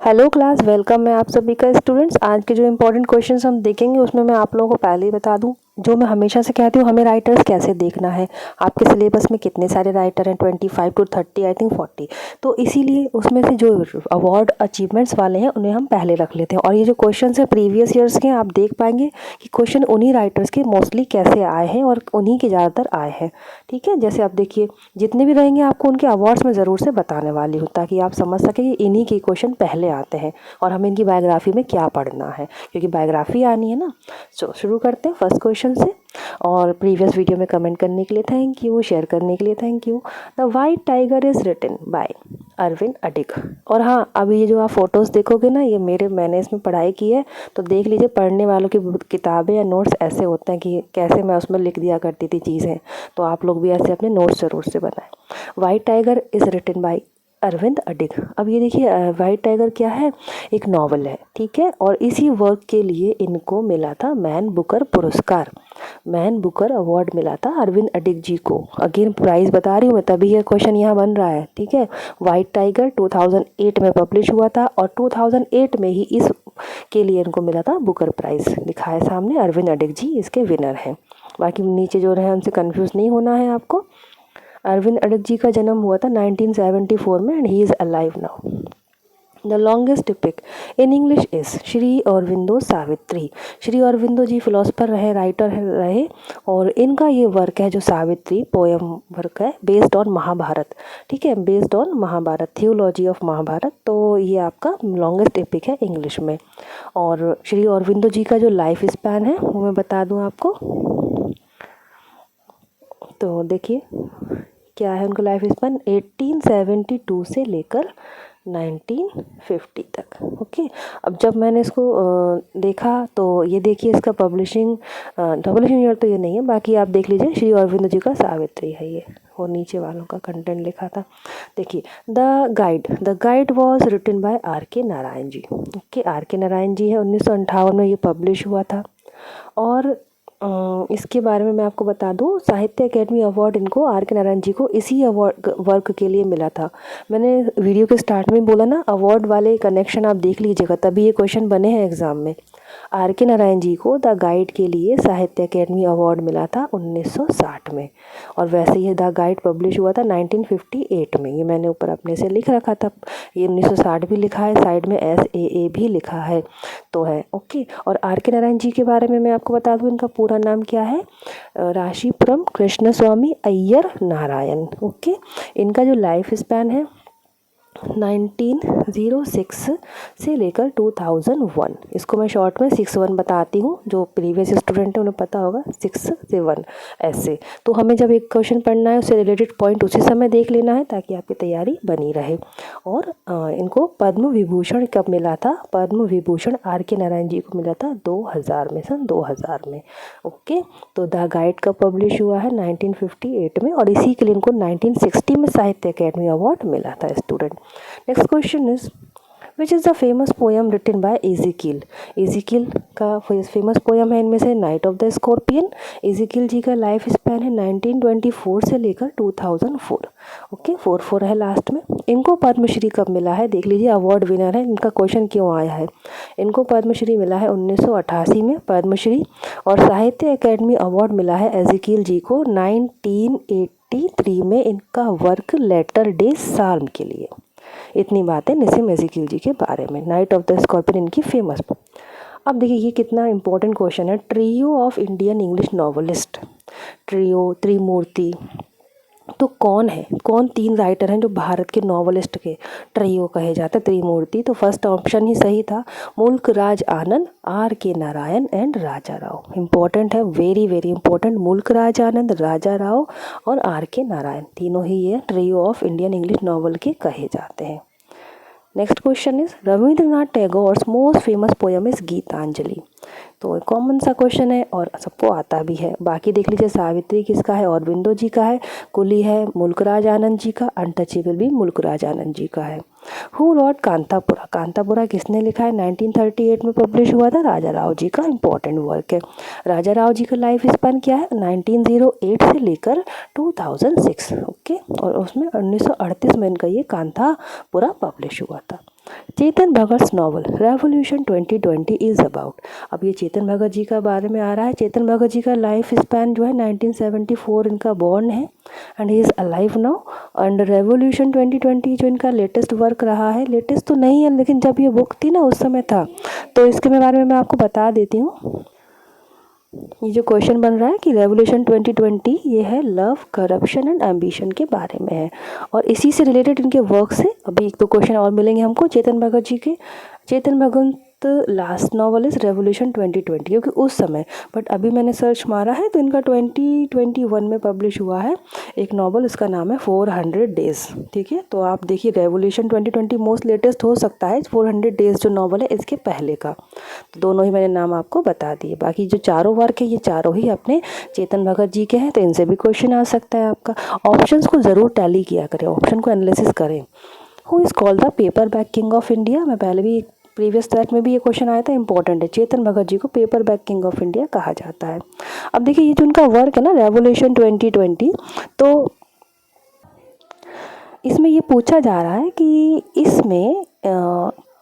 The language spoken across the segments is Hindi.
हेलो क्लास, वेलकम है आप सभी का स्टूडेंट्स। आज के जो इंपॉर्टेंट क्वेश्चंस हम देखेंगे उसमें मैं आप लोगों को पहले ही बता दूं, जो मैं हमेशा से कहती हूँ, हमें राइटर्स कैसे देखना है। आपके सिलेबस में कितने सारे राइटर हैं, 25 to 30, आई थिंक 40। तो इसीलिए उसमें से जो अवार्ड अचीवमेंट्स वाले हैं उन्हें हम पहले रख लेते हैं। और ये जो क्वेश्चन है प्रीवियस ईयर्स के, आप देख पाएंगे कि क्वेश्चन उन्हीं राइटर्स के मोस्टली कैसे आए हैं और उन्हीं के ज़्यादातर आए हैं। ठीक है, जैसे आप देखिए जितने भी रहेंगे आपको उनके अवार्ड्स में ज़रूर से बताने वाली हूँ, ताकि आप समझ सकें कि इन्हीं के क्वेश्चन पहले आते हैं और हमें इनकी बायोग्राफी में क्या पढ़ना है, क्योंकि बायोग्राफी आनी है ना। शुरू करते हैं फर्स्ट क्वेश्चन से। और प्रीवियस वीडियो में कमेंट करने के लिए थैंक यू, शेयर करने के लिए thank you. The white tiger is written by Arvind Adiga. और हाँ, अभी ये जो आप फोटोज़ देखोगे ना, ये मैंने इसमें पढ़ाई की है, तो देख लीजिए पढ़ने वालों की किताबें या नोट्स ऐसे होते हैं कि कैसे मैं उसमें लिख दिया करती थी चीज़ें। तो आप लोग भी ऐसे अपने नोट्स ज़रूर से बनाएं। White tiger is written by Arvind Adiga. अब ये देखिए, वाइट टाइगर क्या है, एक नॉवल है, ठीक है। और इसी वर्क के लिए इनको मिला था मैन बुकर पुरस्कार, मैन बुकर अवार्ड मिला था अरविंद अडिग जी को। अगेन प्राइस बता रही हूँ मैं, तभी ये क्वेश्चन यहाँ बन रहा है, ठीक है। वाइट टाइगर 2008 में पब्लिश हुआ था और 2008 में ही इस के लिए इनको मिला था बुकर प्राइज़। लिखा है सामने, अरविंद अडिग जी इसके विनर हैं। बाकी नीचे जो रहे उनसे कन्फ्यूज़ नहीं होना है आपको। अरविंद अडिग जी का जन्म हुआ था 1974 में and he is alive now. The longest epic in English is Shri Aurobindo Savitri. Shri Aurobindo ji philosopher रहे, राइटर रहे, और इनका ये वर्क है जो सावित्री पोयम वर्क है, बेस्ड ऑन महाभारत। ठीक है, based on Mahabharata, theology of Mahabharata. तो ये आपका लॉन्गेस्ट एपिक है इंग्लिश में। और श्री अरविंदो जी का जो लाइफ स्पैन है वो मैं बता दूँ आपको। तो देखिए क्या है उनका लाइफ स्पैन, 1872 से लेकर 1950 तक। ओके, अब जब मैंने इसको देखा तो ये देखिए इसका पब्लिशिंग ईयर तो ये नहीं है, बाकी आप देख लीजिए श्री अरविंद जी का सावित्री है ये, और नीचे वालों का कंटेंट लिखा था। देखिए the guide was written by R K Narayan ji. Okay, are K Narayan जी है, 1958 में ये पब्लिश हुआ था। और इसके बारे में मैं आपको बता दूं, साहित्य अकेडमी अवार्ड इनको, आर के नारायण जी को, इसी अवार्ड वर्क के लिए मिला था। मैंने वीडियो के स्टार्ट में बोला ना, अवार्ड वाले कनेक्शन आप देख लीजिएगा, तभी ये क्वेश्चन बने हैं एग्जाम में। आर के नारायण जी को द गाइड के लिए साहित्य अकेडमी अवार्ड मिला था 1960 में। और वैसे ही द गाइड पब्लिश हुआ था 1958 में, ये मैंने ऊपर अपने से लिख रखा था। ये 1960 भी लिखा है, साइड में SAA भी लिखा है तो है। ओके, और आर के नारायण जी के बारे में मैं आपको बता दूं, इनका पूरा नाम क्या है, राशिपुरम कृष्ण स्वामी अय्यर नारायण। ओके, इनका जो लाइफ स्पैन है 1906 से लेकर 2001, इसको मैं शॉर्ट में 61 बताती हूँ, जो प्रीवियस स्टूडेंट है उन्हें पता होगा, 6 से 1 ऐसे। तो हमें जब एक क्वेश्चन पढ़ना है उससे रिलेटेड पॉइंट उसी समय देख लेना है, ताकि आपकी तैयारी बनी रहे। और इनको पद्म विभूषण कब मिला था, पद्म विभूषण आर के नारायण जी को मिला था 2000 में, सन 2000 में। ओके, तो द गाइड कब पब्लिश हुआ है 1958 में, और इसी के लिए इनको 1960 में साहित्य अकेडमी अवार्ड मिला था student. Next question is which is the famous poem written by Ezekiel. Ezekiel का फेमस पोएम है इनमें से night of the scorpion. Ezekiel ji का लाइफ स्पैन है 1924 से लेकर 2004। ओके, 44 है लास्ट में। इनको पद्मश्री कब मिला है देख लीजिए, अवार्ड विनर है, इनका क्वेश्चन क्यों आया है। इनको पद्मश्री मिला है 1988 में पद्मश्री, और साहित्य अकेडमी अवार्ड मिला है एजिकिल जी को 1983 में, इनका वर्क लेटर डे साल्म के लिए। इतनी बातें निसिम एजिकिल जी के बारे में। नाइट ऑफ द स्कॉर्पियन इनकी फेमस। अब देखिए ये कितना इंपॉर्टेंट क्वेश्चन है, trio of Indian English novelist, trio, त्रिमूर्ति। तो कौन है, कौन 3 राइटर हैं जो भारत के नॉवलिस्ट के ट्रियो कहे जाते हैं, त्रिमूर्ति। तो फर्स्ट ऑप्शन ही सही था, मुल्क राज आनंद, are K Narayan and Raja Rao. Important है, वेरी वेरी इंपॉर्टेंट। मुल्क राज आनंद, राजा राव और आर के नारायण, तीनों ही ये trio of Indian English novel के कहे जाते हैं। Next question is Rabindranath Tagore's most famous poem is Gitanjali. तो कॉमन सा क्वेश्चन है और सबको आता भी है। बाकी देख लीजिए, सावित्री किसका है, अरविंदो जी का है, कुली है मुल्क राज आनंद जी का, अनटचेबल भी मुल्क राज आनंद जी का है। हु रॉट कांतापुरा, कांतापुरा किसने लिखा है? 1938 में पब्लिश हुआ था, राजा राव जी का इंपॉर्टेंट वर्क है। राजा राव जी का लाइफ स्पैन क्या है? 1908 से लेकर 2006, ओके। और उसमें 1938 में इनका ये कांतापुरा पब्लिश हुआ था। Chetan Bhagat novel revolution 2020 is about, अब ये चेतन भगत जी का बारे में आ रहा है। चेतन भगत जी का लाइफ स्पैन जो है 1974 इनका बॉर्न है and he is alive now. And revolution 2020 जो इनका लेटेस्ट वर्क रहा है, लेटेस्ट तो नहीं है लेकिन जब ये बुक थी ना उस समय था, तो इसके बारे में मैं आपको बता देती हूँ। ये जो क्वेश्चन बन रहा है कि रेवोल्यूशन 2020 ये है लव, करप्शन एंड एम्बिशन के बारे में है, और इसी से रिलेटेड इनके वर्क से अभी एक दो क्वेश्चन और मिलेंगे हमको चेतन भगत जी के। Chetan Bhagat last novel is revolution 2020, क्योंकि उस समय, बट अभी मैंने सर्च मारा है तो इनका 2021 में पब्लिश हुआ है एक नॉवल, इसका नाम है 400 डेज, ठीक है। तो आप देखिए रेवोल्यूशन 2020 मोस्ट लेटेस्ट हो सकता है, 400 डेज जो नॉवल है इसके पहले का। तो दोनों ही मैंने नाम आपको बता दिए। बाकी जो चारों वर्क है ये चारों ही अपने चेतन भगत जी के हैं, तो इनसे भी क्वेश्चन आ सकता है आपका। ऑप्शंस को ज़रूर टैली किया करें, ऑप्शन को एनालिसिस करें। Who is called the paper back king of India, मैं पहले भी प्रीवियस दैट में भी ये क्वेश्चन आया था, इंपॉर्टेंट है। चेतन भगत जी को paper back king of India कहा जाता है। अब देखिए ये जो उनका वर्क है ना रेवोल्यूशन 2020, तो इसमें ये पूछा जा रहा है कि इसमें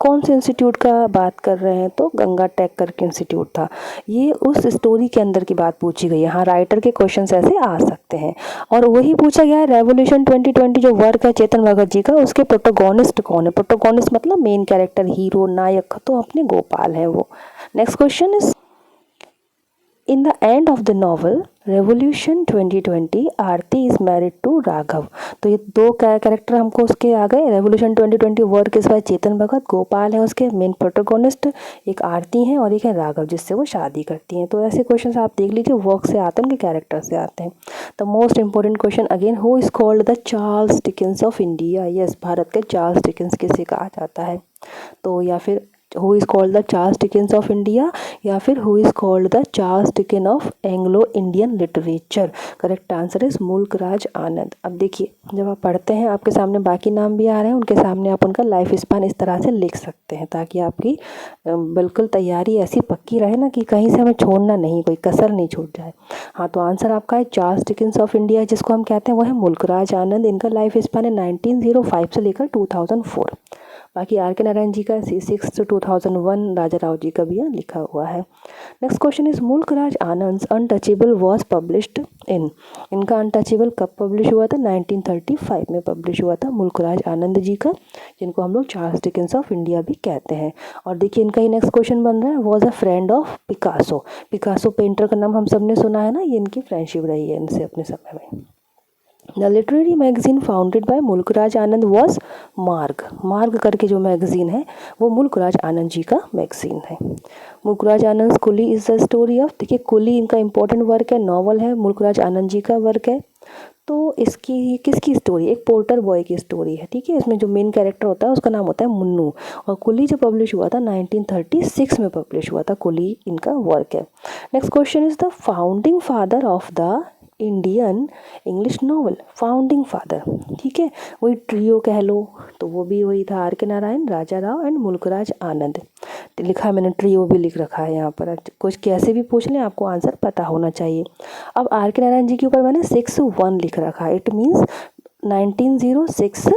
कौन से इंस्टीट्यूट का बात कर रहे हैं, तो गंगा टेक करके इंस्टीट्यूट था। ये उस स्टोरी के अंदर की बात पूछी गई है। हाँ, राइटर के क्वेश्चंस ऐसे आ सकते हैं। और वही पूछा गया है रेवोल्यूशन 2020 जो वर्क है चेतन भगत जी का, उसके प्रोटोगोनिस्ट कौन है? प्रोटोगोनिस्ट मतलब मेन कैरेक्टर, हीरो, नायक, तो अपने गोपाल है वो। Next question is in the end of the novel revolution 2020 Aarti is married to Raghav, तो ये दो कैरेक्टर हमको उसके आ गए। Revolution 2020 work is by Chetan Bhagat, Gopal है उसके मेन प्रोटोगोनिस्ट, एक आरती है और एक है राघव जिससे वो शादी करती हैं। तो ऐसे क्वेश्चन आप देख लीजिए, वर्क से आते हैं उनके कैरेक्टर से आते हैं। The most important question again, who is called the Charles Dickens of India, yes, Bharat के चार्ल्स डिकेंस किसे कहा जाता है? तो या फिर who is called the Charles Dickens of India, या फिर who is called the Charles Dicken of Anglo Indian literature. Correct answer is Mulk Raj आनंद। अब देखिए जब आप पढ़ते हैं आपके सामने बाकी नाम भी आ रहे हैं, उनके सामने आप उनका लाइफ स्पैन इस तरह से लिख सकते हैं ताकि आपकी बिल्कुल तैयारी ऐसी पक्की रहे ना कि कहीं से हमें छोड़ना नहीं, कोई कसर नहीं छूट जाए। हाँ, तो आंसर आपका है चार्ल्स डिकेंस ऑफ इंडिया, जिसको हम कहते हैं वो है मुल्क राज आनंद। इनका लाइफ स्पैन है 1905 से लेकर 2004। बाकी आर के नारायण जी का C6 to 2001, राजा राव जी का भी यहाँ लिखा हुआ है। Next question is Mulk Raj Anand untouchable was published in, इनका अनटचेबल कब पब्लिश हुआ था? 1935 में पब्लिश हुआ था मुल्क राज आनंद जी का, जिनको हम लोग चार्ल्स डिकेंस ऑफ इंडिया भी कहते हैं। और देखिए इनका ही नेक्स्ट क्वेश्चन बन रहा है, was a friend of Picasso, Picasso painter का नाम हम सब ने सुना है ना, ये इनकी फ्रेंडशिप रही है इनसे अपने समय में। The literary magazine founded by मुल्क राज आनंद वॉज मार्ग, मार्ग करके जो मैगजीन है वो मुल्क राज आनंद जी का मैगजीन है। मुल्क राज आनंद कुली इज द स्टोरी ऑफ, देखिए कुली इनका इंपॉर्टेंट वर्क है, नॉवल है, मुल्क राज आनंद जी का वर्क है। तो इसकी किसकी स्टोरी? एक पोर्टर बॉय की स्टोरी है, ठीक है। इसमें जो मेन कैरेक्टर होता है उसका नाम होता है मुन्नू, और कुली जो पब्लिश हुआ था 1936 में पब्लिश हुआ था, कुली इनका वर्क है। Next question is the founding father of the Indian English novel, founding father, ठीक है, वही ट्रियो कह लो, तो वो भी वही था are K Narayan, Raja Rao and मुल्क राज आनंद। लिखा है मैंने, ट्रियो भी लिख रखा है यहाँ पर, कुछ कैसे भी पूछ लें आपको आंसर पता होना चाहिए। अब आर के नारायण जी के ऊपर मैंने 61 लिख रखा है, इट मीन्स 1906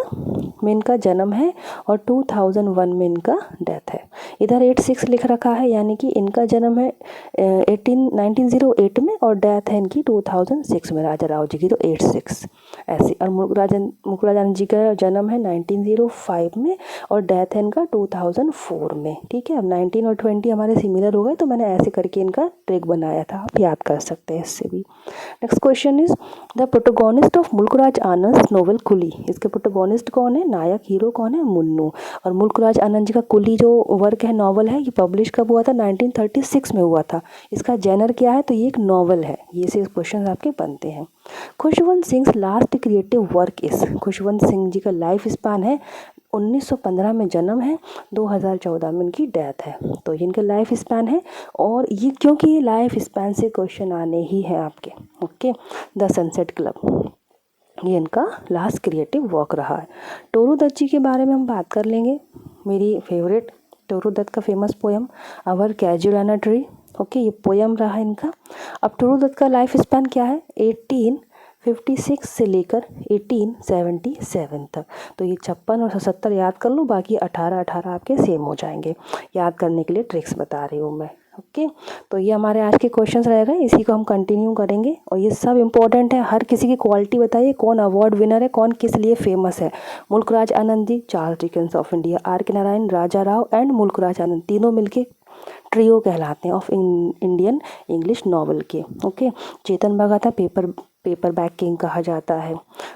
में इनका जन्म है और 2001 में इनका डेथ है। इधर 86 लिख रखा है, यानी कि इनका जन्म है 1908 में और डेथ है इनकी 2006 में, राजा राव जी की तो 86 ऐसे। और मुल्कराज जी का जन्म है 1905 में और डेथ है इनका 2004 में, ठीक है। अब 19 और 20 हमारे सिमिलर हो गए, तो मैंने ऐसे करके इनका ट्रिक बनाया था, आप याद कर सकते हैं इससे भी। Next question is the protagonist of मुल्क राज आनंद नोवेल कुली, इसके प्रोटोगोनिस्ट कौन है, नायक हीरो कौन है? मुन्नू। और मुल्क राज आनंद जी का कुली जो वर्क है, नॉवल है, ये पब्लिश कब हुआ था? 1936 में हुआ था। इसका जेनर क्या है? तो ये एक नॉवल है। ये से क्वेश्चन आपके बनते हैं। Khushwant Singh last creative work इस, खुशवंत सिंह जी का लाइफ स्पैन है 1915 में जन्म है, 2014 में इनकी डेथ है, तो ये इनका लाइफ स्पैन है। और ये क्योंकि ये लाइफ स्पैन से क्वेश्चन आने ही हैं आपके, ओके। द सनसेट क्लब, ये इनका लास्ट क्रिएटिव वर्क रहा है। टोरू दत्त जी के बारे में हम बात कर लेंगे। मेरी फेवरेट टोरू दत्त का फेमस पोयम अवर कैजुलाना ट्री। ओके, ये पोयम रहा इनका। अब टोरू दत्त का लाइफ स्पैन क्या है, 1856 से लेकर 1877 तक। तो ये 56 और 77 याद कर लो, बाकी 18 आपके सेम हो जाएंगे। याद करने के लिए ट्रिक्स बता रही हूँ मैं। ओके, तो ये हमारे आज के क्वेश्चंस रहेगा, इसी को हम कंटिन्यू करेंगे। और ये सब इंपॉर्टेंट है, हर किसी की क्वालिटी बताइए, कौन अवार्ड विनर है, कौन किस लिए फेमस है। Mulk Raj Anand ji, Charles Dickens of India, R K Narayan, Raja Rao and Mulk Raj Anand, तीनों मिलके ट्रियो कहलाते हैं ऑफ इंडियन इंग्लिश नॉवल के। ओके, चेतन भगत है पेपर बैक किंग कहा जाता है।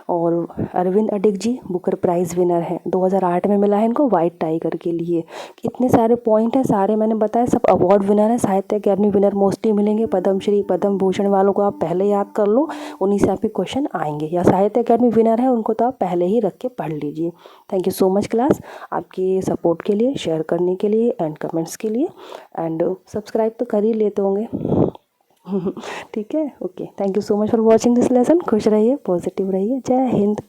और अरविंद अडिग जी बुकर प्राइज़ विनर हैं, 2008 में मिला है इनको वाइट टाइगर के लिए। इतने सारे पॉइंट हैं, सारे मैंने बताया, सब अवार्ड विनर हैं। साहित्य अकेडमी विनर मोस्टली मिलेंगे, पद्मश्री पद्म भूषण वालों को आप पहले याद कर लो, उन्हीं से आपके क्वेश्चन आएंगे। या साहित्य अकेडमी विनर है उनको तो आप पहले ही रख के पढ़ लीजिए। Thank you so much class, आपके सपोर्ट के लिए, शेयर करने के लिए एंड कमेंट्स के लिए, एंड सब्सक्राइब तो कर ही लेते होंगे। ठीक है, okay, thank you so much for watching this lesson. खुश रहिए, पॉजिटिव रहिए। जय हिंद।